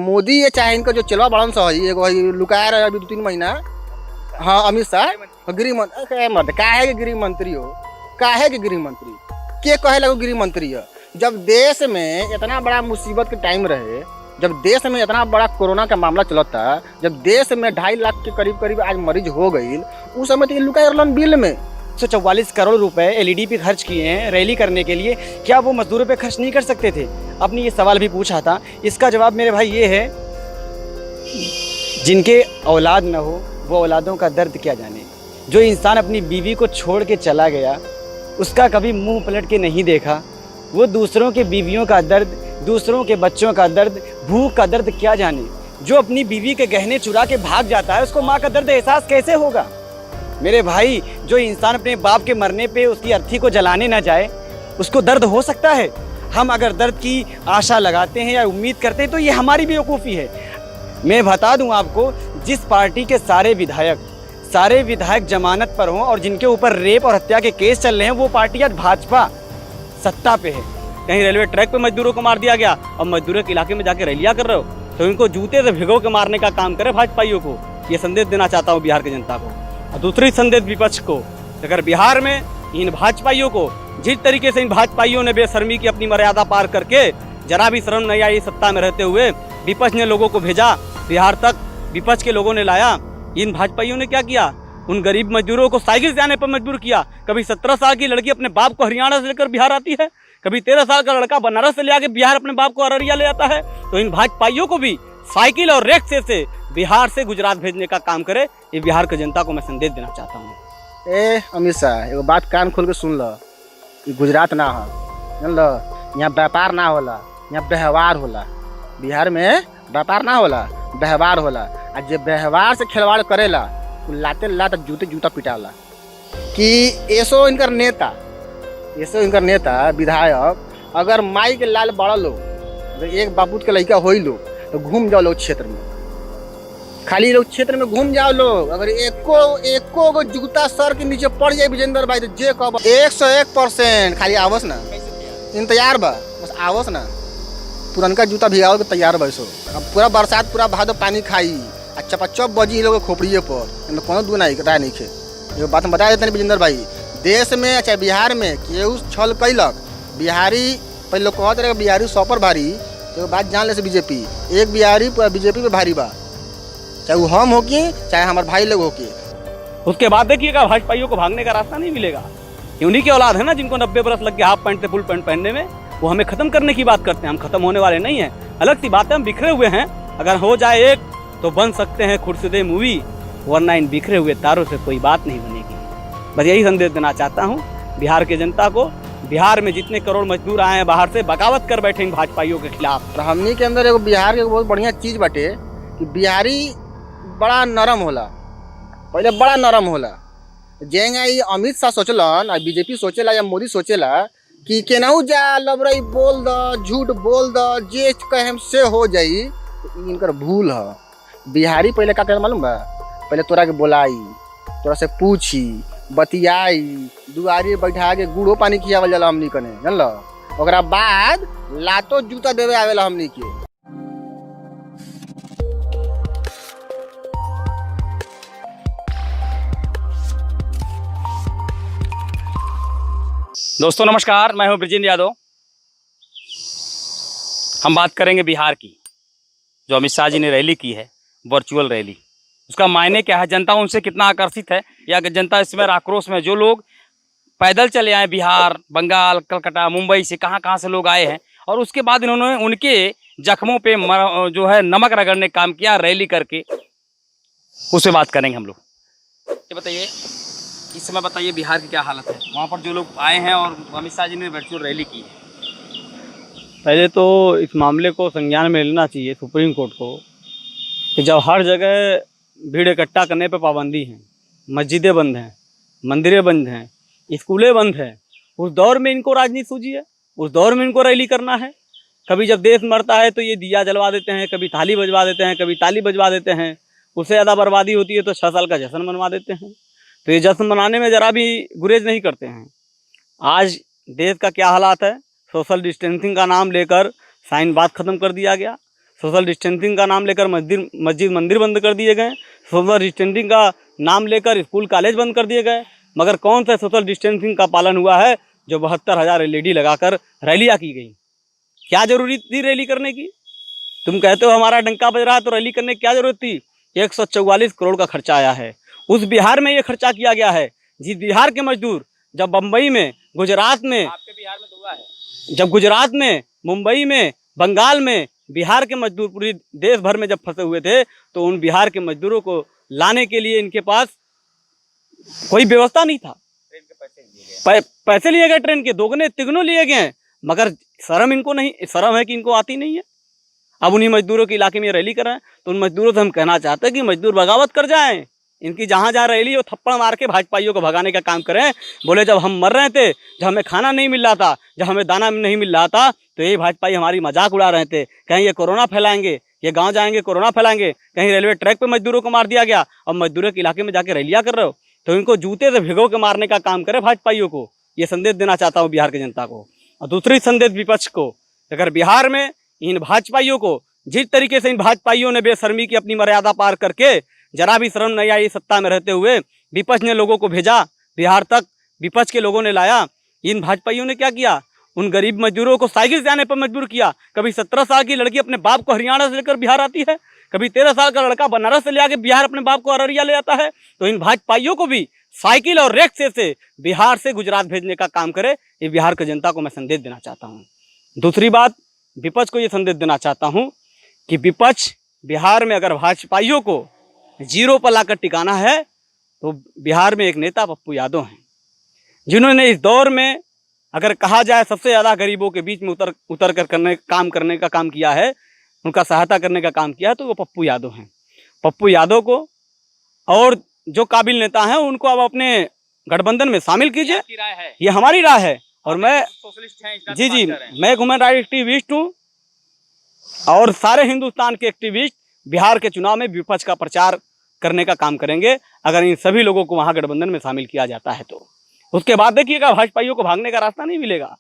मोदी ये चाहे इनका जो चलवा बड़न सा है एगो लुकाया रहे अभी 2-3 महीना। हाँ अमित शाह गृह मंत्री काहे के गृह मंत्री हो, काहे के गृह मंत्री के कहे लगो गृह मंत्री है। जब देश में इतना बड़ा मुसीबत के टाइम रहे, जब देश में इतना बड़ा कोरोना का मामला चलता, जब देश में 2.5 लाख के करीब आज मरीज हो गई, उस समय तो ये लुकाया रहलन बिल में 144 करोड़ रुपए एलईडी पे खर्च किए हैं रैली करने के लिए। क्या वो मजदूरों पे खर्च नहीं कर सकते थे? आपने ये सवाल भी पूछा था, इसका जवाब मेरे भाई ये है, जिनके औलाद न हो वो औलादों का दर्द क्या जाने। जो इंसान अपनी बीवी को छोड़ के चला गया, उसका कभी मुंह पलट के नहीं देखा, वो दूसरों के बीवियों का दर्द, दूसरों के बच्चों का दर्द, भूख का दर्द क्या जाने। जो अपनी बीवी के गहने चुरा के भाग जाता है, उसको माँ का दर्द एहसास कैसे होगा? मेरे भाई, जो इंसान अपने बाप के मरने पे उसकी अर्थी को जलाने ना जाए, उसको दर्द हो सकता है? हम अगर दर्द की आशा लगाते हैं या उम्मीद करते हैं तो ये हमारी बेवकूफ़ी है। मैं बता दूं आपको, जिस पार्टी के सारे विधायक जमानत पर हों और जिनके ऊपर रेप और हत्या के केस चल रहे हैं, वो पार्टी आज भाजपा सत्ता पे है। कहीं रेलवे ट्रैक पे मजदूरों को मार दिया गया और मजदूरों के इलाके में जाके रैलियाँ कर रहे हो, तो इनको जूते से भिगो के मारने का काम करे भाजपाइयों को। ये संदेश देना चाहता हूँ बिहार की जनता को। और दूसरी संदेश विपक्ष को, अगर बिहार में इन भाजपाइयों को, जिस तरीके से इन भाजपाइयों ने बेशर्मी की अपनी मर्यादा पार करके, जरा भी शर्म नहीं आई सत्ता में रहते हुए, विपक्ष ने लोगों को भेजा बिहार तक, विपक्ष के लोगों ने लाया। इन भाजपाइयों ने क्या किया? उन गरीब मजदूरों को साइकिल से आने पर मजबूर किया। कभी 17 साल की लड़की अपने बाप को हरियाणा से लेकर बिहार आती है, कभी 13 साल का लड़का बनारस से ले आके बिहार अपने बाप को अररिया ले आता है। तो इन भाजपाइयों को भी साइकिल और रिक्शे से बिहार से गुजरात भेजने का काम करे। ये बिहार की जनता को मैं संदेश देना चाहता हूँ। अमित शाह एगो बात कान खोल के सुन लो, गुजरात ना हो, जान लो, यहाँ व्यापार ना होला, यहाँ व्यवहार होला। बिहार में व्यापार ना होला, व्यवहार होला। आ जे व्यवहार से खिलवाड़ करेला, लाते लात जूता पिटाला। कि ऐसो इनकर नेता विधायक अगर माई के लाल बड़ा लोग, अगर एक बापूत के लड़का हो लोग, तो घूम जाओ लोग क्षेत्र में, खाली लोग क्षेत्र में घूम जाओ लोग। अगर एको गो जूता सर के नीचे पड़ जाए विजेंद्र भाई, तो जे कब 101% खाली आवस ना, इंतजार बा, बस आवस ना, पुरनका जूता भिगाओ के तैयार बा। सो अब पूरा बरसात पूरा भादो पानी खाई आ चपाचप बजी लोग खोपड़िए पर, कोनो दू नहीं राय नहीं खे। एगो बात हम बता देते हैं विजेंद्र भाई, देश में चाहे बिहार में केहू छल कैलक, बिहारी पहले लोग कहते रहे बिहारी 100 पर भारी, तो बात जान ले से बीजेपी, एक बिहारी पूरा बीजेपी पे भारी बा, चाहे वो हम हो कि चाहे हमारे भाई लोग हो के। उसके बाद देखिएगा भाजपाइयों को भागने का रास्ता नहीं मिलेगा। उन्हीं की औलाद है ना जिनको 90 बरस लग गया हाफ पैंट से फुल पैंट पहनने में, वो हमें खत्म करने की बात करते हैं। हम खत्म होने वाले नहीं हैं। अलग सी बात है, हम बिखरे हुए हैं। अगर हो जाए एक तो बन सकते हैं खुर्शीदे मूवी, वरना इन बिखरे हुए तारों से कोई बात नहीं बनेगी। बस यही संदेश देना चाहता हूँ बिहार की जनता को। बिहार में जितने करोड़ मजदूर आए हैं बाहर से, बगावत कर बैठे इन भाजपाइयों के खिलाफ। हमनी के अंदर एगो बिहार के बहुत बढ़िया चीज बाटे कि बिहारी बड़ा नरम होला, पहले बड़ा नरम होला। जेंगा ये अमित शाह सोचलन, बीजेपी सोचेला या मोदी सोचेला कि केनाहू जा लबरई बोल द, झूठ बोल द, जे कहे से हो जाई, तो इनकर भूल है। बिहारी पहले का करे मालूम बा? पहले तोरा के बोलाई, तोरा से पूछी, बतियाई, दुआरी बैठा के गुड़ो पानी खियावल जाला हमनी कने, जानल। ओकरा बाद लातो जूता देवे आवेला हमनी के। दोस्तों नमस्कार, मैं हूं ब्रिजेंद्र यादव। हम बात करेंगे बिहार की, जो अमित शाह जी ने रैली की है, वर्चुअल रैली। उसका मायने क्या है, जनता उनसे कितना आकर्षित है, या जनता इस समय आक्रोश में, जो लोग पैदल चले आए बिहार, बंगाल, कलकत्ता, मुंबई से, कहाँ कहाँ से लोग आए हैं, और उसके बाद इन्होंने उनके जख्मों पे जो है नमक रगड़ने काम किया रैली करके, उससे बात करेंगे हम लोग। ये बताइए, इस समय बताइए बिहार की क्या हालत है? वहाँ पर जो लोग आए हैं और अमित शाह जी ने वर्चुअल रैली की है। पहले तो इस मामले को संज्ञान में लेना चाहिए सुप्रीम कोर्ट को, कि जब हर जगह भीड़ इकट्ठा करने पर पाबंदी है, मस्जिदें बंद हैं, मंदिरें बंद हैं, स्कूलें बंद हैं, उस दौर में इनको राजनीति सूझी है, उस दौर में इनको रैली करना है। कभी जब देश मरता है तो ये दिया जलवा देते हैं, कभी थाली बजवा देते हैं, कभी ताली बजवा देते हैं। उससे ज़्यादा बर्बादी होती है तो 6 साल का जश्न मनवा देते हैं। तो ये जश्न मनाने में ज़रा भी गुरेज नहीं करते हैं। आज देश का क्या हालात है, सोशल डिस्टेंसिंग का नाम लेकर साइन बात ख़त्म कर दिया गया। सोशल डिस्टेंसिंग का नाम लेकर मस्जिद मंदिर बंद कर दिए गए, सोशल डिस्टेंसिंग का नाम लेकर स्कूल कॉलेज बंद कर दिए गए, मगर कौन सा सोशल डिस्टेंसिंग का पालन हुआ है जो 72,000 LED लगाकर रैलियाँ की गई? क्या जरूरी थी रैली करने की? तुम कहते हो हमारा डंका बज रहा है तो रैली करने की क्या जरूरत थी? 144 करोड़ का खर्चा आया है, उस बिहार में ये खर्चा किया गया है। जिस बिहार के मजदूर जब बम्बई में, गुजरात में, आपके बिहार में तो हुआ है, जब गुजरात में, मुंबई में, बंगाल में बिहार के मजदूर पूरी देश भर में जब फंसे हुए थे, तो उन बिहार के मजदूरों को लाने के लिए इनके पास कोई व्यवस्था नहीं था। ट्रेन के पैसे लिए गए, ट्रेन के दोगुने तिगुने लिए गए, मगर शर्म इनको नहीं, शर्म है कि इनको आती नहीं है। अब उन्हीं मजदूरों के इलाके में रैली कर रहे हैं, तो उन मजदूरों से हम कहना चाहते हैं कि मजदूर बगावत कर जाएं, इनकी जहाँ जहाँ रैली वो थप्पड़ मार के भाजपाइयों को भगाने का काम करें। बोले जब हम मर रहे थे, जब हमें खाना नहीं मिल रहा था, जब हमें दाना नहीं मिल रहा था, तो ये भाजपाई हमारी मजाक उड़ा रहे थे, कहीं ये कोरोना फैलाएंगे, ये गांव जाएंगे कोरोना फैलाएंगे, कहीं रेलवे ट्रैक पे मजदूरों को मार दिया गया, अब मजदूरों के इलाके में जाके रैलियाँ कर रहे हो। तो इनको जूते से भिगो के मारने का काम करे भाजपाइयों को, ये संदेश देना चाहता हूँ बिहार की जनता को। और दूसरी संदेश विपक्ष को, अगर बिहार में इन भाजपाइयों को, जिस तरीके से इन भाजपाइयों ने बेशर्मी की अपनी मर्यादा पार करके, जरा भी शर्म नहीं आई सत्ता में रहते हुए, विपक्ष ने लोगों को भेजा बिहार तक, विपक्ष के लोगों ने लाया, इन भाजपाइयों ने क्या किया? उन गरीब मजदूरों को साइकिल से आने पर मजबूर किया। कभी 17 साल की लड़की अपने बाप को हरियाणा से लेकर बिहार आती है, कभी 13 साल का लड़का बनारस से ले आके बिहार अपने बाप को अररिया ले आता है। तो इन भाजपाइयों को भी साइकिल और रिक्शे से बिहार से गुजरात भेजने का काम करे, ये बिहार की जनता को मैं संदेश देना चाहता हूँ। दूसरी बात, विपक्ष को ये संदेश देना चाहता हूँ कि विपक्ष बिहार में अगर भाजपाइयों को जीरो पर लाकर टिकाना है, तो बिहार में एक नेता पप्पू यादव हैं, जिन्होंने इस दौर में अगर कहा जाए सबसे ज़्यादा गरीबों के बीच में उतर कर करने का काम किया है, उनका सहायता करने का काम किया है, तो वो पप्पू यादव हैं। पप्पू यादव को और जो काबिल नेता हैं उनको अब अपने गठबंधन में शामिल कीजिए, ये हमारी राय है। और मैं सोशलिस्ट हैं, जी, मैं एक ह्यूमन राइट एक्टिविस्ट हूँ, और सारे हिंदुस्तान के एक्टिविस्ट बिहार के चुनाव में विपक्ष का प्रचार करने का काम करेंगे, अगर इन सभी लोगों को वहाँ गठबंधन में शामिल किया जाता है तो। उसके बाद देखिएगा भाजपाइयों को भागने का रास्ता नहीं मिलेगा।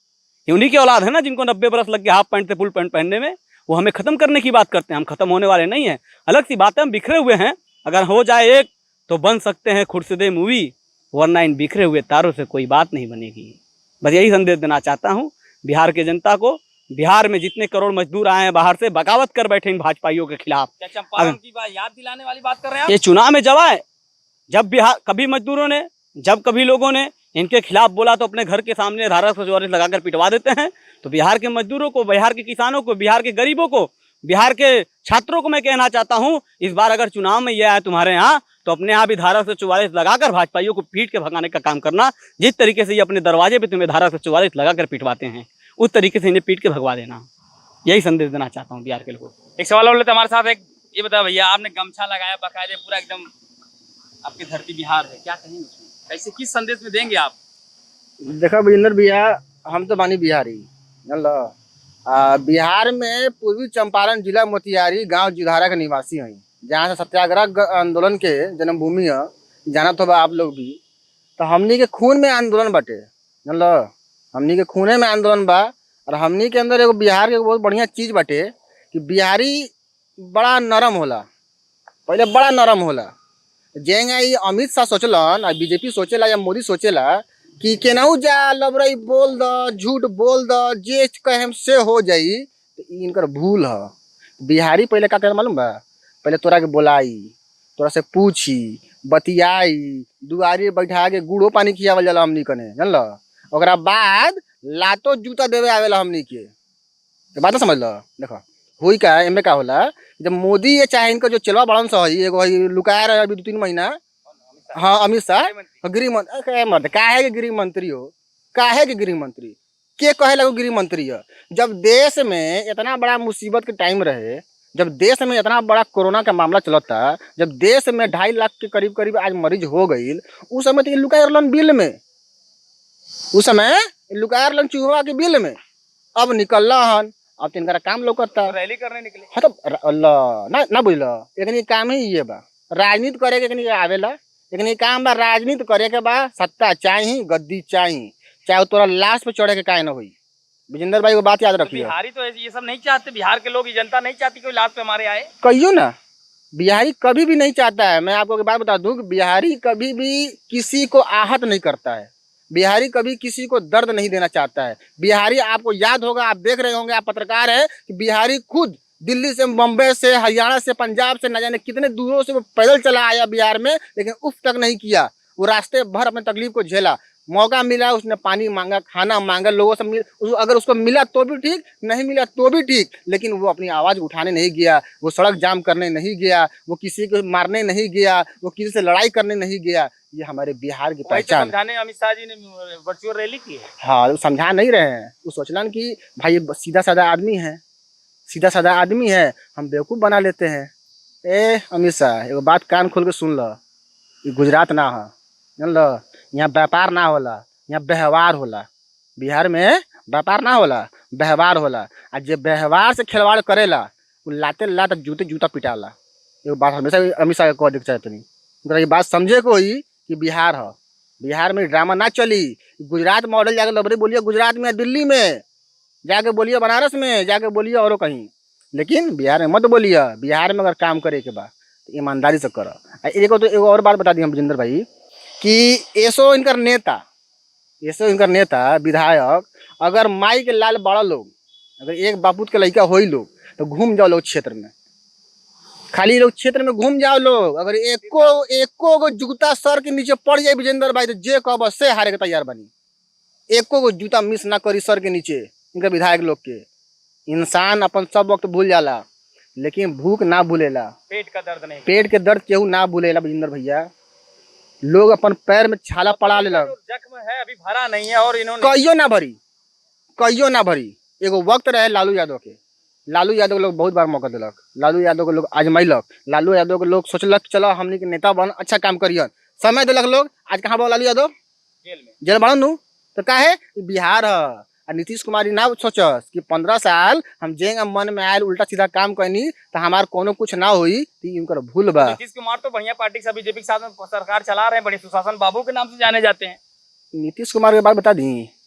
ये उन्हीं की औलाद है ना, जिनको 90 बरस लग गए हाफ पैंट से फुल पैंट पहनने में, वो हमें खत्म करने की बात करते हैं। हम खत्म होने वाले नहीं हैं, अलग सी बात है, हम बिखरे हुए हैं। अगर हो जाए एक तो बन सकते हैं खुर्शीदे मूवी, वरना इन बिखरे हुए तारों से कोई बात नहीं बनेगी। बस यही संदेश देना चाहता हूँ बिहार के जनता को। बिहार में जितने करोड़ मजदूर आए हैं बाहर से, बगावत कर बैठे इन भाजपाइयों के खिलाफ। चंपारण की बात याद दिलाने वाली बात कर रहे हैं आप? ये चुनाव में जब आए, जब बिहार कभी मजदूरों ने, जब कभी लोगों ने इनके खिलाफ बोला, तो अपने घर के सामने धारा 144 लगाकर पिटवा देते हैं। तो बिहार के मजदूरों को, बिहार के किसानों को, बिहार के गरीबों को, बिहार के छात्रों को मैं कहना चाहता हूँ, इस बार अगर चुनाव में ये आए तुम्हारे यहाँ, तो अपने यहाँ भी धारा 144 लगाकर भाजपाइयों को पीट के भगाने का काम करना। जिस तरीके से ये अपने दरवाजे पे तुम्हें धारा 144 लगाकर पिटवाते हैं, उस तरीके से इन्हें पीट के भगवा देना। यही संदेश देना चाहता हूँ बिहार के लोगों को। एक सवाल और लेते हमारे साथ, एक ये बताओ भैया, आपने गमछा लगाया बाकायदे पूरा एकदम, आपकी धरती बिहार है, क्या कहेंगे उसमें? कैसे, किस संदेश में देंगे आप? देखो विजेंद्र भैया, हम तो बानी बिहारी, जानल। बिहार में पूर्वी चंपारण जिला मोतिहारी गांव जुधारा के निवासी हैं, जहाँ से सत्याग्रह आंदोलन के जन्मभूमि है, जानत हो आप लोग भी। तो हमनी के खून में आंदोलन बाटे, जानल, हमनी के खूने में आंदोलन बा। और हमनी के अंदर एगो बिहार के बहुत बढ़िया चीज़ बाटे कि बिहारी बड़ा नरम होला, पहले बड़ा नरम होला। जेंगा ये अमित शाह सोचलन, बीजेपी सोचेला या मोदी सोचेला कि केनाहू जा लबरई बोल द, झूठ बोल द, जे कहे से हो जाई, तो इनकर भूल है। बिहारी पहले का करे मालूम बा? पहले तोरा के बोलाई, तोरा से पूछी, बतियाई, दुआरी बैठा के गुड़ो पानी खियावल जाला हमनी कने, जानल। ओकरा बाद लातो जूता देवे आवेला हमनी के, तो बात समझ लो। देखो हुई का एमे का होला, जब मोदी ये चाहे इनका जो चलवा बड़न सा है, एगो लुकाया रहा अभी 2-3 महीना, हाँ अमित शाह गृह मंत्री, काहे के गृह मंत्री हो, काहे के गृह मंत्री के कहे लगो गृह मंत्री है? जब देश में इतना बड़ा मुसीबत के टाइम रहे, जब देश में इतना बड़ा कोरोना का मामला चलता, जब देश में 2.5 लाख के करीब आज मरीज हो गई, उस समय तो लुकाया रहलन बिल में, उस समय लुकाया रहलन चूहा के बिल में। अब निकलला हन, अब तो इनका काम लौकता, रैली करने निकले। हाँ तो अल्लाह ना बुझल, एकनी काम ही ये बा, राजनीति करे के एकनी आवेला, एकनी काम बा राजनीति करे के बा। सत्ता चाही, गद्दी चाही, चाहे तोरा लाश पे चढ़े के काहे न होई, विजेंद्र भाई को बात याद रखिए। बिहारी तो ये सब नहीं चाहते, बिहार के लोग, ये जनता नहीं चाहती कोई लास्ट पे हमारे आए। कहियो ना, बिहारी कभी भी नहीं चाहता है। मैं आपको एक बात बता दूं कि बिहारी कभी भी किसी को आहत नहीं करता है। बिहारी कभी किसी को दर्द नहीं देना चाहता है। बिहारी, आपको याद होगा, आप देख रहे होंगे, आप पत्रकार हैं, कि बिहारी खुद दिल्ली से, मुंबई से, हरियाणा से, पंजाब से, न जाने कितने दूरों से वो पैदल चला आया बिहार में, लेकिन उफ तक नहीं किया। वो रास्ते भर अपने तकलीफ को झेला। मौका मिला, उसने पानी मांगा, खाना मांगा, लोगों से अगर उसको मिला तो भी ठीक, नहीं मिला तो भी ठीक, लेकिन वो अपनी आवाज़ उठाने नहीं गया, वो सड़क जाम करने नहीं गया, वो किसी को मारने नहीं गया, वो किसी से लड़ाई करने नहीं गया। ये हमारे बिहार की पहचान। समझाने अमित शाह जी ने वर्चुअल रैली की है। हाँ, वो समझा नहीं रहे हैं। वो सोचलन कि भाई सीधा साधा आदमी है, सीधा साधा आदमी है, हम बेवकूफ़ बना लेते हैं। ए अमित शाह, एगो बात कान खोल के सुन लो, ये गुजरात ना हो, जान लो, यहाँ व्यापार ना होला, यहाँ व्यवहार होला। बिहार में व्यापार ना होला, व्यवहार होला। आ जे व्यवहार से खिलवाड़ करेला, वो लाते लात जूते जूता पिटाला। एगो बात हमेशा अमित शाह को देख चाहते नहीं, ये बात समझे कोई कि बिहार हो, बिहार में ड्रामा ना चली। गुजरात मॉडल जाके लबरे बोलिए, गुजरात में, दिल्ली में जाके बोलिए, बनारस में जाके बोलिए, और कहीं, लेकिन बिहार में मत बोलिए। बिहार में अगर काम करे के बाद तो ईमानदारी से करो। एक और बात बता दी हम विजेंद्र भाई, कि ऐसो इनकर नेता विधायक, अगर माई के लाल बड़ा लोग, अगर एक बापूत के लड़का हो लोग, तो घूम जाओ लोग क्षेत्र में, खाली लोग क्षेत्र में घूम जाओ लोग। अगर एको गो जूता सर के नीचे पड़ जाए विजेंद्र भाई, तो जे कब से हारे के तैयार बनी। एको गो जूता मिस ना करी सर के नीचे इनका विधायक लोग के। इंसान अपन सब वक्त भूल जाला, लेकिन भूख ना भूलेला, पेट का दर्द नहीं, पेट के दर्द केहू ना भूलेला विजेंद्र भैया। लोग अपन पैर में छाला पड़ा लेला, जख्म है अभी भरा नहीं है, और इन्होंने कहियो ना भरी। एगो वक्त रहे लालू यादव के, लालू यादव के लोग बहुत बार मौका दिलक, लालू यादव के लोग आजमाइलक, लालू यादव के लोग सोचलक चलो हमनी के नेता बन, अच्छा काम करियन, समय दिलक लोग। आज कहाँ बा लालू यादव? जेल बड़न नु। तो काहे? बिहार है। नीतीश कुमार ना सोचस कि 15 साल हम जेंगा मन में आयल उल्टा सीधा काम करनी तो हमार कोनो कुछ ना हुई, तो इनकर भूल बा। नीतीश कुमार तो बढ़िया पार्टी से, बीजेपी के साथ में सरकार चला रहे हैं, बड़े सुशासन बाबू के नाम से जाने जाते हैं। नीतीश कुमार के बात बता दी।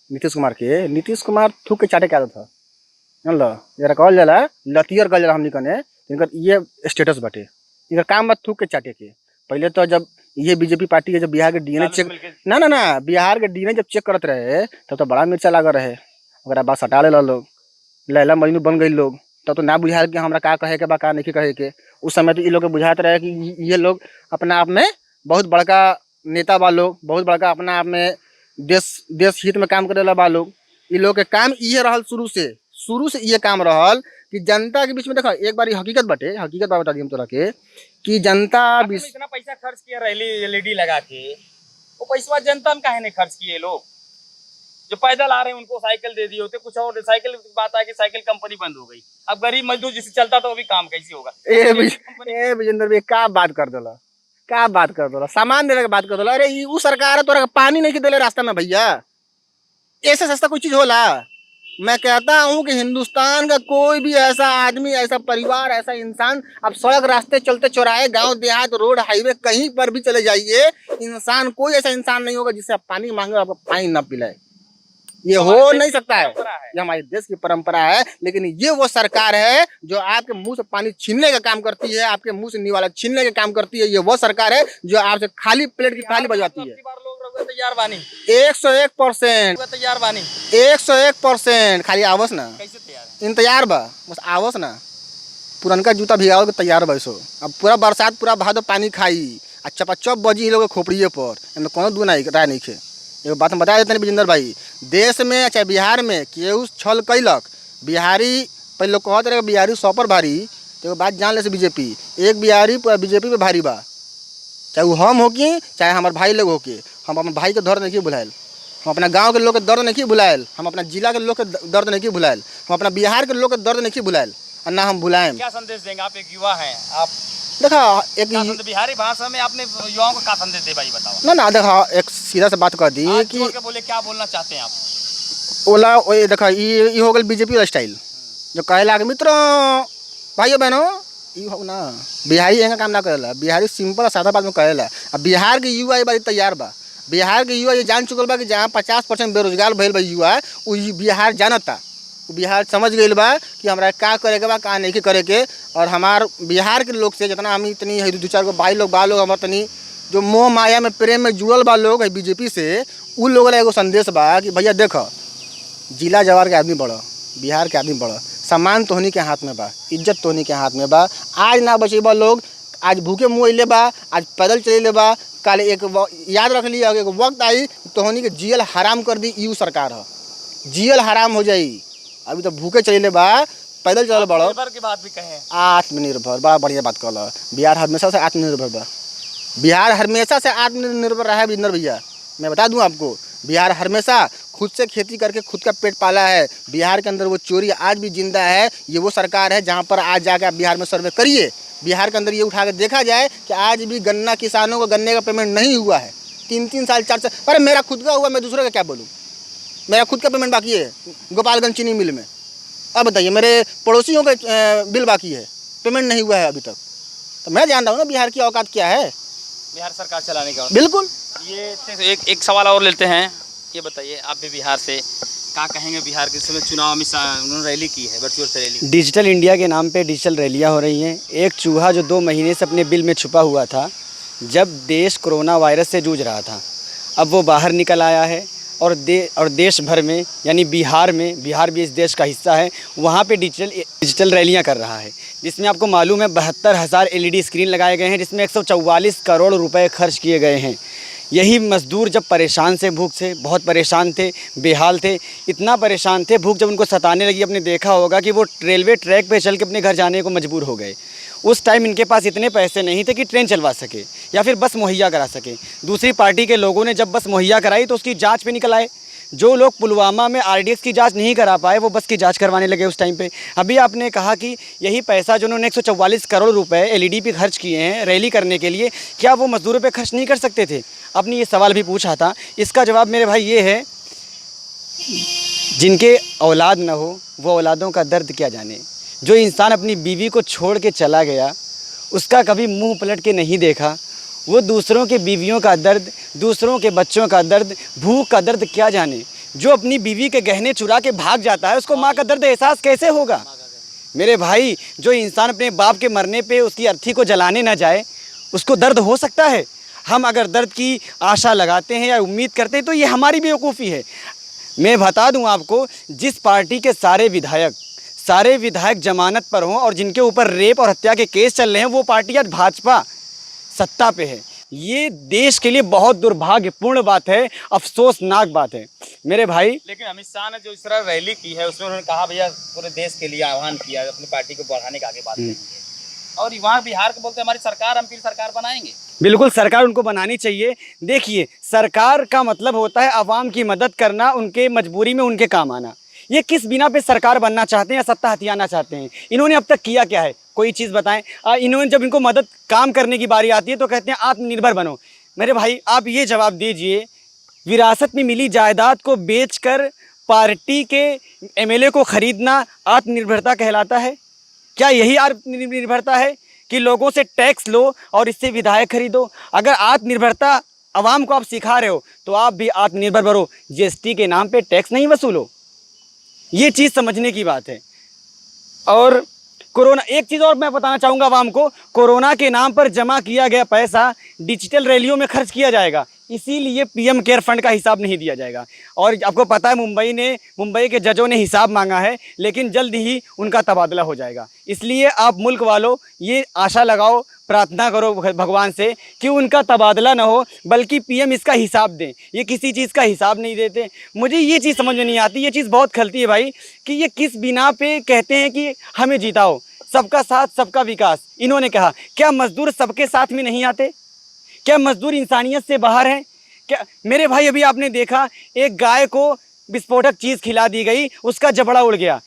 नीतीश कुमार थूक के चाटे क्या था, जान लो, जरा कहल जाला लतियर कहल जाला हमनी कने, इनकर ये स्टेटस बाटे, इनकर काम बा थूक के चाटे के। पहले तो जब ये बीजेपी पार्टी के जब बिहार के डीएनए चेक ना बिहार के डीएनए जब चेक करत रहे, तब तो बड़ा मिर्चा लागल रहे। अगर बात हटा ले लोग, लैला मजनू बन गई लोग, तब तो ना बुझायल कि हमरा का कहे के बा, का नहीं कहे के। उस समय तो ये लोग के बुझात रहे कि ये लोग अपना आप में बहुत बड़का नेता बा लोग, बहुत बड़का अपना आप में देश हित में काम करे बा लोग। ये लोग के काम ये रहल, शुरू से ये काम रहल कि जनता के बीच में। देखो एक बार हकीकत बात बता दी हम तोरा के, कि जनता इतना पैसा खर्च किया रैली एलईडी लगा के, वो पैसा जनता में काहे नहीं खर्च किए? लोग जो पैदल आ रहे हैं उनको साइकिल दे दिए होते, कुछ और साइकिल की बात है कि साइकिल कंपनी बंद हो गई। अब गरीब मजदूर जिससे चलता तो वो भी काम कैसे होगा? विजेंद्र भाई का बात कर दो, सामान देने की बात कर दो। अरे वो सरकार है, तोरा पानी नहीं दिले रास्ता में भैया, ऐसे सस्ता कोई चीज होला? मैं कहता हूँ कि हिंदुस्तान का कोई भी ऐसा आदमी, ऐसा परिवार, ऐसा इंसान, आप सड़क रास्ते चलते चौराहे, गांव देहात, रोड, हाईवे, कहीं पर भी चले जाइए, इंसान, कोई ऐसा इंसान नहीं होगा जिससे आप पानी मांगे और आपको पानी ना पिलाए। ये हो नहीं सकता है, ये हमारे देश की परंपरा है। लेकिन ये वो सरकार है जो आपके मुंह से पानी छीनने का काम करती है, आपके मुंह से निवाला छीनने का काम करती है। ये वो सरकार है जो आपसे खाली प्लेट की थाली बजवाती है। 101% तैयार बानी, 101%। खाली आवस ना, कैसे तैयार? इंतजार बा, बस आवस ना। पुरनका जूता भिगाओ के तैयार बैसो। अब पूरा बरसात, पूरा भादो पानी खाई, आ चपाचप बजी लोग खोपड़िए पर, इनमें कोनो दू राय नहीं खे। एगो बात हम बता देते हैं विजेंद्र भाई, देश में चाहे बिहार में केहू छल कैलक, बिहारी पहले लोग कहते रहे बिहारी 100 पर भारी, तो एगो बात जान ले से बीजेपी, एक बिहारी पूरा बीजेपी पे भारी बा। चाहे वो हम हो कि चाहे हमारे भाई लोग हो के, हम अपने भाई के दर्द नहीं भुलायल, हम अपना गांव के लोग के दर्द नहीं भुलायल, हम अपना जिला के लोग के दर्द नहीं भुलायल, हम अपना बिहार के लोग के दर्द नहीं भुलायल, और ना हम भुलाएं। क्या संदेश देंगे? आप एक युवा हैं, आप देखा एक बिहारी भाषा में आपने युवाओं को क्या संदेश दे भाई बताओ? ना देखा एक सीधा से बात कर दी कि बोले क्या बोलना चाहते हैं आप? ओला देखा ये हो गल बीजेपी स्टाइल जो कहे लागे मित्रों भाइयों बहनों, ये हो ना बिहारी एंगा काम ना करेला। बिहारी सिंपल और सादा बात में कहेला। अब बिहार के युवा ये बात तैयार बा, बिहार के युवा ये जान चुकल बा कि जहाँ 50% बेरोजगार भइल बा युवा, वो बिहार जानता बिहार समझ गई बा कि हमारा का करे के बा का नहीं करे के। और हमार बिहार के लोग से जितना हम इतनी है 2-4 गो भाई लोग बा लोग हमार तनी जो मोह माया में प्रेम में जुड़ल बा लोग है बीजेपी से, उन लोगों एगो संदेश बा कि भैया देख, जिला जवार के आदमी बढ़, बिहार के आदमी बढ़, सम्मान तोहनी के हाथ में बा, इज्जत तोहनी के हाथ में बा। आज ना बचेबा लोग, आज भूखे मुँह अइले बा, आज पैदल चले बा, कल याद रख लिया एक वक्त आई तोहनी के जियल हराम कर दी यू सरकार है, जियल हराम हो जाई। अभी तो भूखे चले बा, पैदल चल बड़ो। आत्मनिर्भर की बात भी कहें, आत्मनिर्भर बड़ा बढ़िया बात कहल। बिहार हमेशा से आत्मनिर्भर बा, बिहार हमेशा से आत्मनिर्भर रहा है बिंदर भैया। मैं बता दूं आपको, बिहार हमेशा खुद से खेती करके खुद का पेट पाला है। बिहार के अंदर वो चोरी आज भी जिंदा है। ये वो सरकार है जहाँ पर आज जाकर आप बिहार में सर्वे करिए, बिहार के अंदर ये उठा कर देखा जाए कि आज भी गन्ना किसानों को गन्ने का पेमेंट नहीं हुआ है 3-3 साल 4 साल। अरे मेरा खुद का हुआ, मैं दूसरे का क्या बोलूँ, मेरा खुद का पेमेंट बाकी है गोपालगंज चीनी मिल में। अब बताइए मेरे पड़ोसियों का बिल बाकी है, पेमेंट नहीं हुआ है अभी तक। तो मैं जान रहा हूँ ना बिहार की औकात क्या है, बिहार सरकार चलाने का। बिल्कुल। ये एक सवाल और लेते हैं, ये बताइए आप भी बिहार से, क्या कहेंगे बिहार के समय चुनाव में उन्होंने रैली की है, वर्चुअल से रैली। डिजिटल इंडिया के नाम पे डिजिटल रैलियाँ हो रही हैं। एक चूहा जो 2 महीने से अपने बिल में छुपा हुआ था, जब देश कोरोना वायरस से जूझ रहा था, अब वो बाहर निकल आया है और देश भर में, यानी बिहार में, बिहार भी इस देश का हिस्सा है, वहाँ पे डिजिटल रैलियाँ कर रहा है, जिसमें आपको मालूम है 72,000 LED स्क्रीन लगाए गए हैं, जिसमें 144 करोड़ रुपए खर्च किए गए हैं। यही मज़दूर जब परेशान से, भूख से बहुत परेशान थे, बेहाल थे, इतना परेशान थे, भूख जब उनको सताने लगी, आपने देखा होगा कि वो रेलवे ट्रैक पे चल के अपने घर जाने को मजबूर हो गए। उस टाइम इनके पास इतने पैसे नहीं थे कि ट्रेन चलवा सके या फिर बस मुहैया करा सके। दूसरी पार्टी के लोगों ने जब बस मुहैया कराई तो उसकी जांच पे निकल आए। जो लोग पुलवामा में RDX की जांच नहीं करा पाए, वो बस की जांच करवाने लगे उस टाइम पे। अभी आपने कहा कि यही पैसा जो उन्होंने 144 करोड़ रुपए LED पे खर्च किए हैं रैली करने के लिए, क्या वो मजदूरों पे खर्च नहीं कर सकते थे? आपने ये सवाल भी पूछा था, इसका जवाब मेरे भाई ये है, जिनके औलाद न हो वो औलादों का दर्द क्या जाने। जो इंसान अपनी बीवी को छोड़ के चला गया, उसका कभी मुंह पलट के नहीं देखा, वो दूसरों के बीवियों का दर्द, दूसरों के बच्चों का दर्द, भूख का दर्द क्या जाने। जो अपनी बीवी के गहने चुरा के भाग जाता है, उसको माँ का दर्द एहसास कैसे होगा? मेरे भाई, जो इंसान अपने बाप के मरने पे उसकी अर्थी को जलाने ना जाए, उसको दर्द हो सकता है? हम अगर दर्द की आशा लगाते हैं या उम्मीद करते हैं तो ये हमारी बेवकूफ़ी है। मैं बता दूं आपको, जिस पार्टी के सारे विधायक जमानत पर हों और जिनके ऊपर रेप और हत्या के केस चल रहे हैं, वो पार्टी आज भाजपा सत्ता पे है। ये देश के लिए बहुत दुर्भाग्यपूर्ण बात है, अफसोसनाक बात है मेरे भाई। लेकिन अमित शाह ने जो इस तरह रैली की है, उसमें उन्होंने कहा भैया पूरे देश के लिए आह्वान किया, अपनी पार्टी को बढ़ाने का आगे बात करेंगे। और वहाँ बिहार को बोलते हैं हमारी सरकार, हम फिर सरकार बनाएंगे। बिल्कुल, सरकार उनको बनानी चाहिए। देखिए, सरकार का मतलब होता है आवाम की मदद करना, उनके मजबूरी में उनके काम आना। ये किस बिना पे सरकार बनना चाहते हैं या सत्ता हथियाना चाहते हैं? इन्होंने अब तक किया क्या है? कोई चीज़ बताएं। इन्होंने जब इनको मदद काम करने की बारी आती है तो कहते हैं आत्मनिर्भर बनो। मेरे भाई, आप ये जवाब दीजिए, विरासत में मिली जायदाद को बेचकर पार्टी के MLA को खरीदना आत्मनिर्भरता कहलाता है? क्या यही आत्मनिर्भरता है कि लोगों से टैक्स लो और इससे विधायक खरीदो? अगर आत्मनिर्भरता आवाम को आप सिखा रहे हो तो आप भी आत्मनिर्भर बनो, GST के नाम पे टैक्स नहीं वसूलो। ये चीज़ समझने की बात है। और कोरोना, एक चीज़ और मैं बताना चाहूँगा आवाम को, कोरोना के नाम पर जमा किया गया पैसा डिजिटल रैलियों में खर्च किया जाएगा, इसीलिए PM केयर फंड का हिसाब नहीं दिया जाएगा। और आपको पता है मुंबई के जजों ने हिसाब मांगा है, लेकिन जल्द ही उनका तबादला हो जाएगा। इसलिए आप मुल्क वालों ये आशा लगाओ, प्रार्थना करो भगवान से कि उनका तबादला ना हो, बल्कि PM इसका हिसाब दें। ये किसी चीज़ का हिसाब नहीं देते। मुझे ये चीज़ समझ में नहीं आती, ये चीज़ बहुत खलती है भाई, कि ये किस बिना पे कहते हैं कि हमें जिताओ, सबका साथ सबका विकास। इन्होंने कहा, क्या मजदूर सबके साथ में नहीं आते? क्या मजदूर इंसानियत से बाहर हैं? क्या मेरे भाई, अभी आपने देखा एक गाय को विस्फोटक चीज़ खिला दी गई, उसका जबड़ा उड़ गया।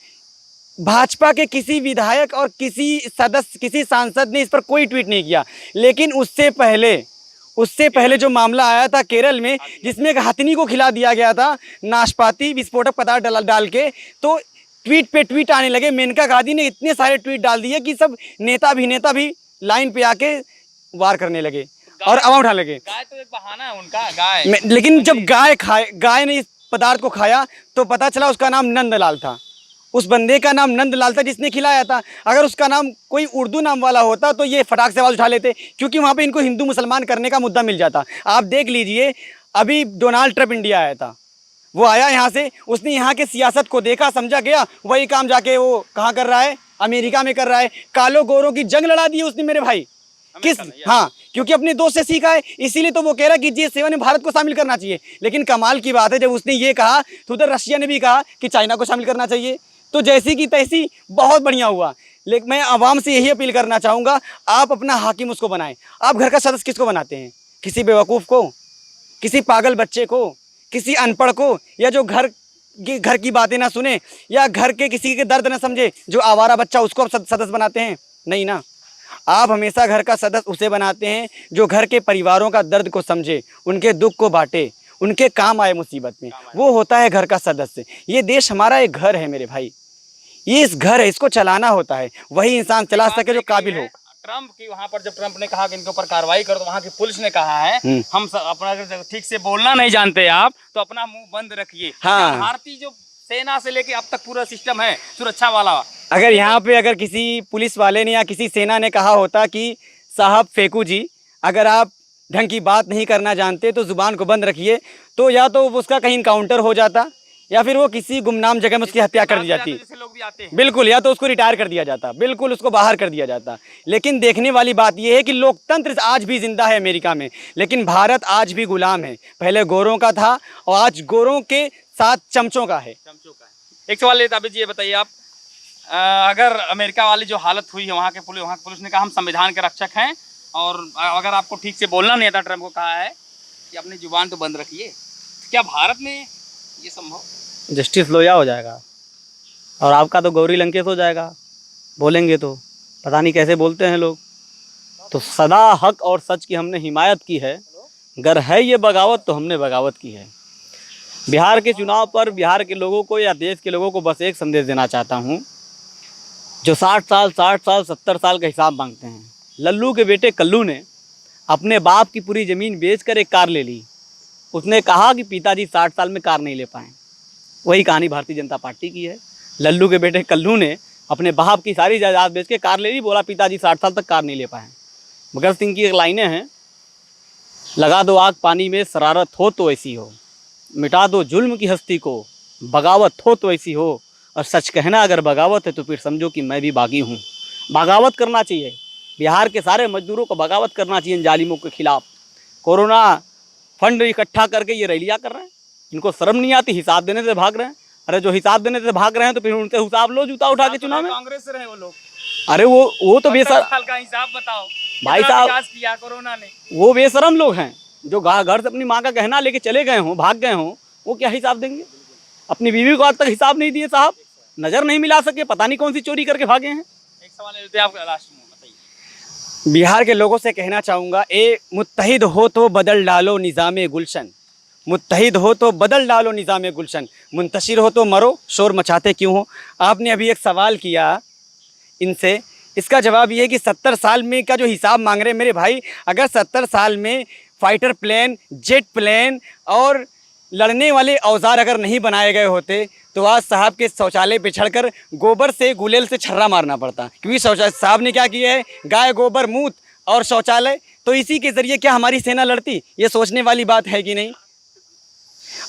भाजपा के किसी विधायक और किसी सांसद ने इस पर कोई ट्वीट नहीं किया। लेकिन उससे पहले जो मामला आया था केरल में, जिसमें एक हथनी को खिला दिया गया था नाशपाती विस्फोटक पदार्थ डाल के, तो ट्वीट पे ट्वीट आने लगे। मेनका गांधी ने इतने सारे ट्वीट डाल दिए कि सब नेता अभिनेता भी लाइन पे आके वार करने लगे और आवाज उठाने लगे। गाय तो एक बहाना है उनका, गाय। लेकिन जब गाय ने इस पदार्थ को खाया तो पता चला उसका नाम नंदलाल था। उस बंदे का नाम नंदलाल था जिसने खिलाया था। अगर उसका नाम कोई उर्दू नाम वाला होता तो ये फटाक से आवाज़ उठा लेते, क्योंकि वहाँ पे इनको हिंदू मुसलमान करने का मुद्दा मिल जाता। आप देख लीजिए, अभी डोनाल्ड ट्रंप इंडिया आया था, वो आया यहाँ से, उसने यहाँ के सियासत को देखा, समझा, गया, वही काम जाके वो कहाँ कर रहा है, अमेरिका में कर रहा है। कालो गोरों की जंग लड़ा दी है उसने मेरे भाई, किस, हाँ, क्योंकि अपने दोस्त से सीखा है, इसीलिए तो वो कह रहा है कि G7 में भारत को शामिल करना चाहिए। लेकिन कमाल की बात है, जब उसने ये कहा तो उधर रशिया ने भी कहा कि चाइना को शामिल करना चाहिए। तो जैसी की तैसी, बहुत बढ़िया हुआ। लेकिन मैं आवाम से यही अपील करना चाहूँगा, आप अपना हाकिम उसको बनाएं। आप घर का सदस्य किसको बनाते हैं? किसी बेवकूफ़ को, किसी पागल बच्चे को, किसी अनपढ़ को, या जो घर की बातें ना सुने, या घर के किसी के दर्द ना समझे, जो आवारा बच्चा, उसको आप सदस्य बनाते हैं? नहीं ना। आप हमेशा घर का सदस्य उसे बनाते हैं जो घर के परिवारों का दर्द को समझे, उनके दुख को बांटे, उनके काम आए मुसीबत में, वो होता है घर का सदस्य। ये देश हमारा एक घर है मेरे भाई, ये इस घर है, इसको चलाना होता है, वही इंसान चला सके जो काबिल हो। ट्रंप की वहाँ पर जब ट्रंप ने कहा कि इनके ऊपर कार्रवाई करो, तो वहाँ की पुलिस ने कहा है हम अपना अगर ठीक से बोलना नहीं जानते आप तो अपना मुंह बंद रखिए। हाँ, भारतीय जो सेना से लेके अब तक पूरा सिस्टम है सुरक्षा वाला, अगर यहाँ पे अगर किसी पुलिस वाले ने या किसी सेना ने कहा होता कि साहब फेकू जी, अगर आप ढंग की बात नहीं करना जानते तो ज़ुबान को बंद रखिए, तो या तो उसका कहीं इनकाउंटर हो जाता, या फिर वो किसी गुमनाम जगह में उसकी हत्या कर दी जाती, लोग भी आते हैं, बिल्कुल, या तो उसको रिटायर कर दिया जाता, बिल्कुल उसको बाहर कर दिया जाता। लेकिन देखने वाली बात यह है कि लोकतंत्र आज भी जिंदा है अमेरिका में, लेकिन भारत आज भी गुलाम है। पहले गोरों का था और आज गोरों के साथ चमचों का है। एक सवाल लेता जी, ये बताइए आप, अगर अमेरिका वाली जो हालत हुई है, वहाँ के पुलिस ने कहा हम संविधान के रक्षक हैं, और अगर आपको ठीक से बोलना नहीं आता, ट्रंप को कहा है कि अपनी जुबान तो बंद रखिए, क्या भारत में ये संभव? जस्टिस लोया हो जाएगा और आपका तो गौरी लंकेश हो जाएगा। बोलेंगे तो पता नहीं कैसे बोलते हैं लोग। तो सदा हक और सच की हमने हिमायत की है, अगर है ये बगावत तो हमने बगावत की है। बिहार के चुनाव पर बिहार के लोगों को या देश के लोगों को बस एक संदेश देना चाहता हूँ, जो 60 साल 70 साल का हिसाब मांगते हैं। लल्लू के बेटे कल्लू ने अपने बाप की पूरी ज़मीन बेचकर एक कार ले ली। उसने कहा कि पिताजी 60 साल में कार नहीं ले पाए। वही कहानी भारतीय जनता पार्टी की है। लल्लू के बेटे कल्लू ने अपने बाप की सारी जायदाद बेच के कार ले ली, बोला पिताजी 60 साल तक कार नहीं ले पाए। भगत सिंह की एक लाइनें हैं, लगा दो आग पानी में शरारत हो तो ऐसी हो, मिटा दो जुल्म की हस्ती को, बगावत हो तो ऐसी हो, और सच कहना अगर बगावत है तो फिर समझो कि मैं भी बागी हूँ। बगावत करना चाहिए, बिहार के सारे मजदूरों को बगावत करना चाहिए इन जालिमों के खिलाफ। कोरोना फंड इकट्ठा करके ये रैलियाँ कर रहे हैं, इनको शर्म नहीं आती, हिसाब देने से भाग रहे हैं। अरे जो हिसाब देने से भाग रहे हैं तो फिर उनसे हिसाब लो जूता उठा के चुनाव में। कांग्रेस से रहे वो लोग, अरे वो तो बेशरम का हिसाब बताओ भाई साहब, किया कोरोना ने, वो बेशरम लोग हैं जो घर से अपनी माँ का गहना लेके चले गए हों, भाग गए हों, वो क्या हिसाब देंगे? अपनी बीवी को आज तक हिसाब नहीं दिए साहब, नज़र नहीं मिला सके, पता नहीं कौन सी चोरी करके भागे हैं। एक सवाल लेते हैं आप लास्ट में, बताइए। बिहार के लोगों से कहना चाहूँगा, मुत्तहिद हो तो बदल डालो निज़ाम गुलशन, मुत्तहिद हो तो बदल डालो निज़ाम गुलशन, मुंतशिर हो तो मरो, शोर मचाते क्यों हो। आपने अभी एक सवाल किया इनसे, इसका जवाब ये है कि 70 साल में का जो हिसाब मांग रहे हैं मेरे भाई, अगर 70 साल में फाइटर प्लेन, जेट प्लेन और लड़ने वाले औजार अगर नहीं बनाए गए होते तो आज साहब के शौचालय पे चढ़कर गोबर से गुलेल से छर्रा मारना पड़ता, क्योंकि शौचालय साहब ने क्या किया है, गाय गोबर मूत और शौचालय, तो इसी के ज़रिए क्या हमारी सेना लड़ती? ये सोचने वाली बात है कि नहीं।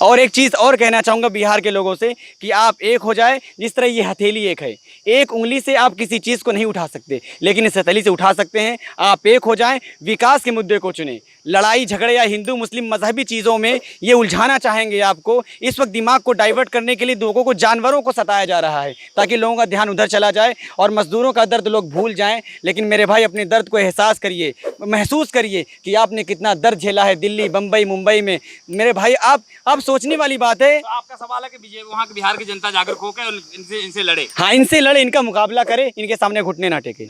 और एक चीज़ और कहना चाहूँगा बिहार के लोगों से कि आप एक हो जाए, जिस तरह ये हथेली एक है, एक उंगली से आप किसी चीज़ को नहीं उठा सकते, लेकिन इस हथेली से उठा सकते हैं। आप एक हो जाएं, विकास के मुद्दे को चुनें, लड़ाई झगड़े या हिंदू मुस्लिम मजहबी चीज़ों में ये उलझाना चाहेंगे आपको। इस वक्त दिमाग को डाइवर्ट करने के लिए लोगों को जानवरों को सताया जा रहा है ताकि लोगों का ध्यान उधर चला जाए और मजदूरों का दर्द लोग भूल जाएँ। लेकिन मेरे भाई अपने दर्द को एहसास करिए, महसूस करिए कि आपने कितना दर्द झेला है दिल्ली, बम्बई, मुंबई में। मेरे भाई आप सोचने वाली बात है। तो आपका सवाल है कि वहाँ के बिहार की जनता जागरूक होकर इनसे लड़े। हाँ, इनसे लड़े, इनका मुकाबला करे, इनके सामने घुटने ना टेके।